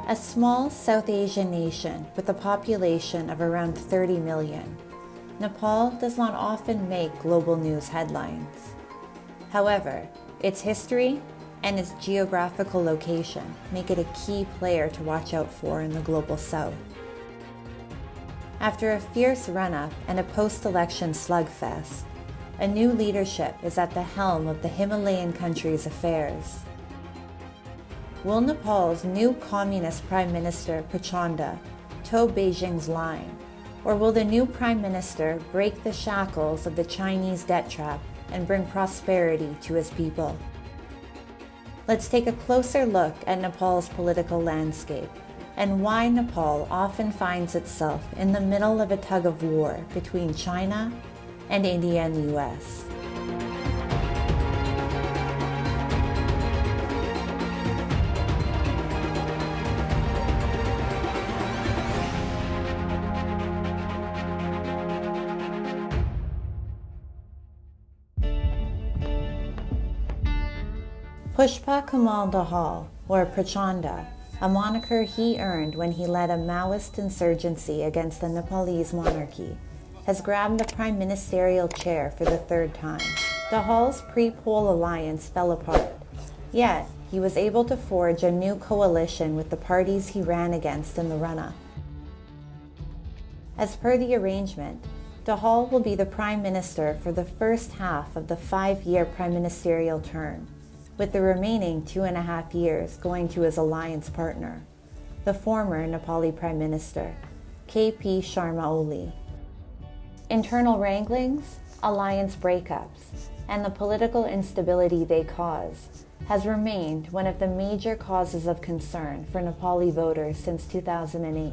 A small South Asian nation with a population of around 30 million, Nepal does not often make global news headlines. However, its history and its geographical location make it a key player to watch out for in the global south. After a fierce run-up and a post-election slugfest, a new leadership is at the helm of the Himalayan country's affairs. Will Nepal's new communist Prime Minister Prachanda toe Beijing's line, or will the new Prime Minister break the shackles of the Chinese debt trap and bring prosperity to his people? Let's take a closer look at Nepal's political landscape and why Nepal often finds itself in the middle of a tug-of-war between China and India and the US. Pushpa Kamal Dahal, or Prachanda, a moniker he earned when he led a Maoist insurgency against the Nepalese monarchy, has grabbed the prime ministerial chair for the third time. Dahal's pre-poll alliance fell apart, yet he was able to forge a new coalition with the parties he ran against in the run-up. As per the arrangement, Dahal will be the prime minister for the first half of the 5-year prime ministerial term, with the remaining 2.5 years going to his alliance partner, the former Nepali Prime Minister, KP Sharma Oli. Internal wranglings, alliance breakups, and the political instability they cause has remained one of the major causes of concern for Nepali voters since 2008,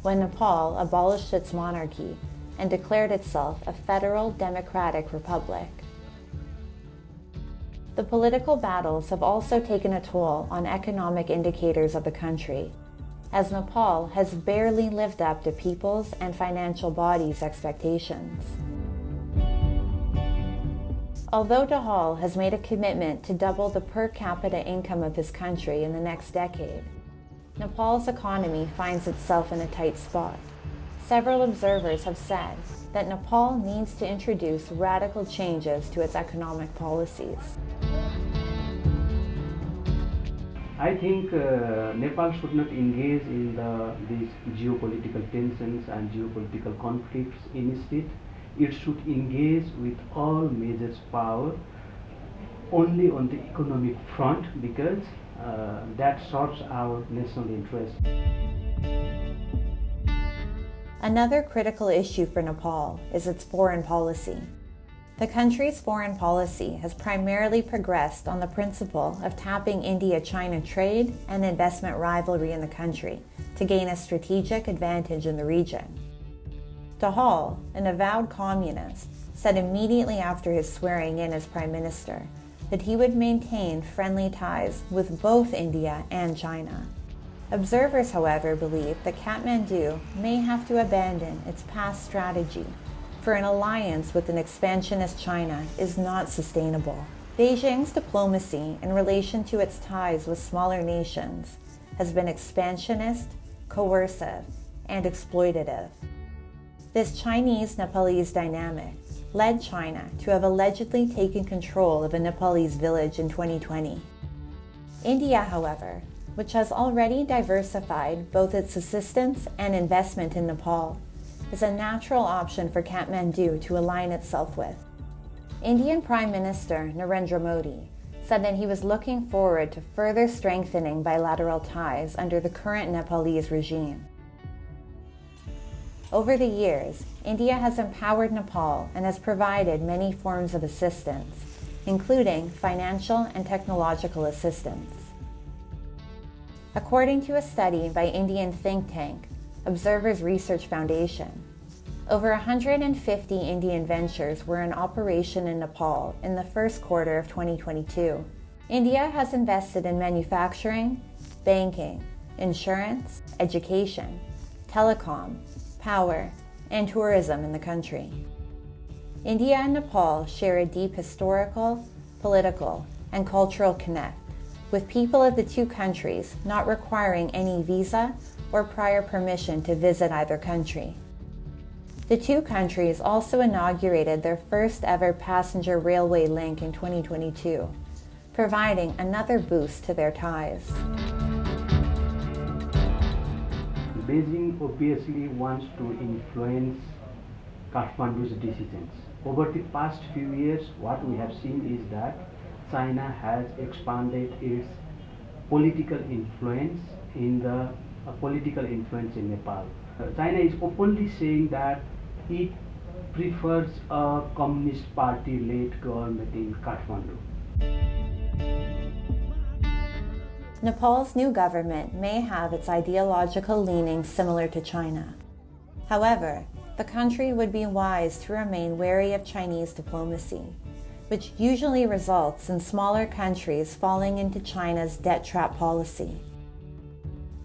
when Nepal abolished its monarchy and declared itself a federal democratic republic. The political battles have also taken a toll on economic indicators of the country, as Nepal has barely lived up to people's and financial bodies' expectations. Although Dahal has made a commitment to double the per capita income of his country in the next decade, Nepal's economy finds itself in a tight spot. Several observers have said that Nepal needs to introduce radical changes to its economic policies. I think Nepal should not engage in these geopolitical tensions and geopolitical conflicts. Instead, it should engage with all major power only on the economic front, because that serves our national interest. Another critical issue for Nepal is its foreign policy. The country's foreign policy has primarily progressed on the principle of tapping India-China trade and investment rivalry in the country to gain a strategic advantage in the region. Dahal, an avowed communist, said immediately after his swearing in as prime minister that he would maintain friendly ties with both India and China. Observers, however, believe that Kathmandu may have to abandon its past strategy, for an alliance with an expansionist China is not sustainable. Beijing's diplomacy in relation to its ties with smaller nations has been expansionist, coercive, and exploitative. This Chinese-Nepalese dynamic led China to have allegedly taken control of a Nepalese village in 2020. India, however, which has already diversified both its assistance and investment in Nepal, is a natural option for Kathmandu to align itself with. Indian Prime Minister Narendra Modi said that he was looking forward to further strengthening bilateral ties under the current Nepalese regime. Over the years, India has empowered Nepal and has provided many forms of assistance, including financial and technological assistance. According to a study by Indian think tank, Observers Research Foundation, over 150 Indian ventures were in operation in Nepal in the first quarter of 2022. India has invested in manufacturing, banking, insurance, education, telecom, power, and tourism in the country. India and Nepal share a deep historical, political, and cultural connect, with people of the two countries not requiring any visa or prior permission to visit either country. The two countries also inaugurated their first ever passenger railway link in 2022, providing another boost to their ties. Beijing obviously wants to influence Kathmandu's decisions. Over the past few years, what we have seen is that China has expanded its political influence in Nepal. China is openly saying that it prefers a communist party-led government in Kathmandu. Nepal's new government may have its ideological leanings similar to China. However, the country would be wise to remain wary of Chinese diplomacy, which usually results in smaller countries falling into China's debt trap policy.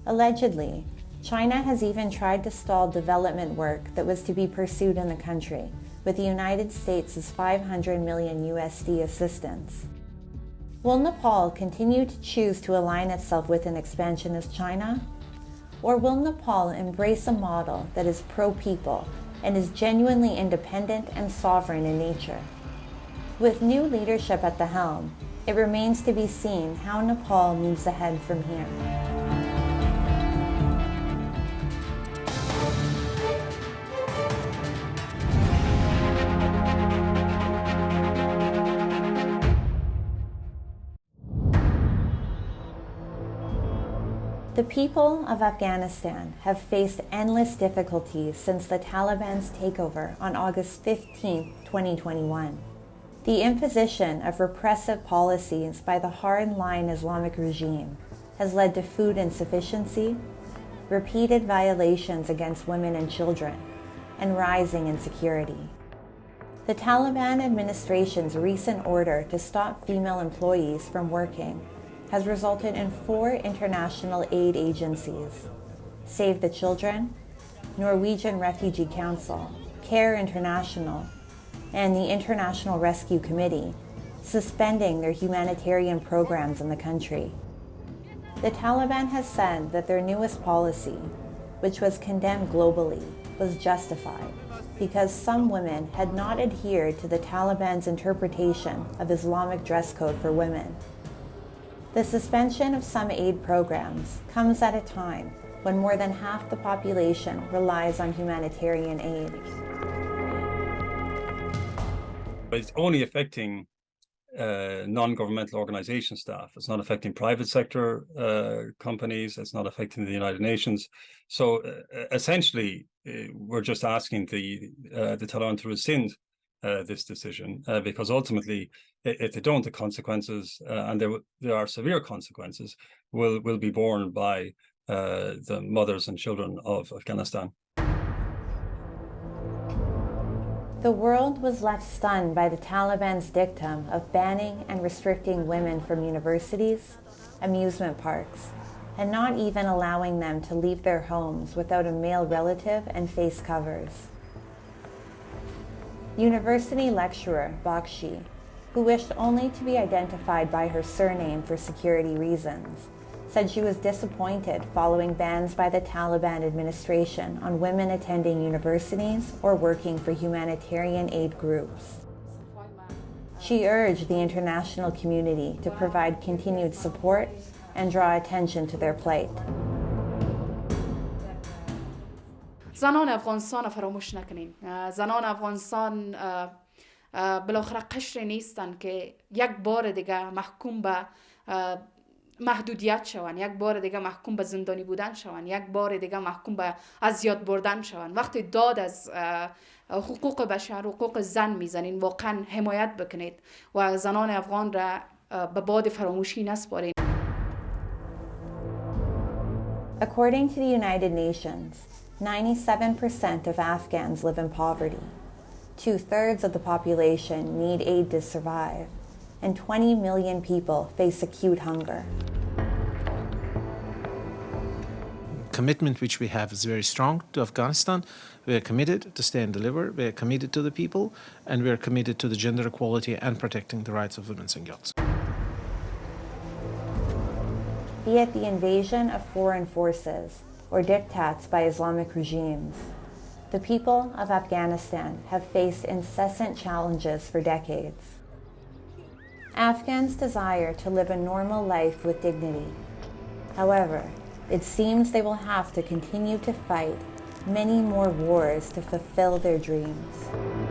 Allegedly, China has even tried to stall development work that was to be pursued in the country, with the United States' $500 million USD assistance. Will Nepal continue to choose to align itself with an expansionist China? Or will Nepal embrace a model that is pro-people and is genuinely independent and sovereign in nature? With new leadership at the helm, it remains to be seen how Nepal moves ahead from here. The people of Afghanistan have faced endless difficulties since the Taliban's takeover on August 15, 2021. The imposition of repressive policies by the hard-line Islamic regime has led to food insufficiency, repeated violations against women and children, and rising insecurity. The Taliban administration's recent order to stop female employees from working has resulted in 4 international aid agencies: Save the Children, Norwegian Refugee Council, CARE International, and the International Rescue Committee suspending their humanitarian programs in the country. The Taliban has said that their newest policy, which was condemned globally, was justified because some women had not adhered to the Taliban's interpretation of Islamic dress code for women. The suspension of some aid programs comes at a time when more than half the population relies on humanitarian aid. It's only affecting non-governmental organization staff. It's not affecting private sector companies. It's not affecting the United Nations. So essentially, we're just asking the Taliban to rescind this decision because ultimately, if they don't, the consequences, and there are severe consequences, will be borne by the mothers and children of Afghanistan. The world was left stunned by the Taliban's dictum of banning and restricting women from universities, amusement parks, and not even allowing them to leave their homes without a male relative and face covers. University lecturer Bakshi, who wished only to be identified by her surname for security reasons, said she was disappointed following bans by the Taliban administration on women attending universities or working for humanitarian aid groups. She urged the international community to provide continued support and draw attention to their plight. زنان افغانستان فراموش نکنین. زنان افغانستان بالاخره قشر نیستن که یک بار دیگه محکوم به محدودیت شوند، یک بار دیگه محکوم به زندانی بودن شوند، یک بار دیگه محکوم به اذیت بردن شوند. وقتی داد از حقوق بشر، حقوق زن میزنین، واقعا حمایت بکنید و زنان افغان را به باد فراموشی نسپارین. According to the United Nations, 97% of Afghans live in poverty. 2/3 of the population need aid to survive, and 20 million people face acute hunger. Commitment which we have is very strong to Afghanistan. We are committed to stay and deliver. We are committed to the people, and we are committed to the gender equality and protecting the rights of women and girls. be it the invasion of foreign forces or diktats by Islamic regimes. The people of Afghanistan have faced incessant challenges for decades. Afghans desire to live a normal life with dignity. However, it seems they will have to continue to fight many more wars to fulfill their dreams.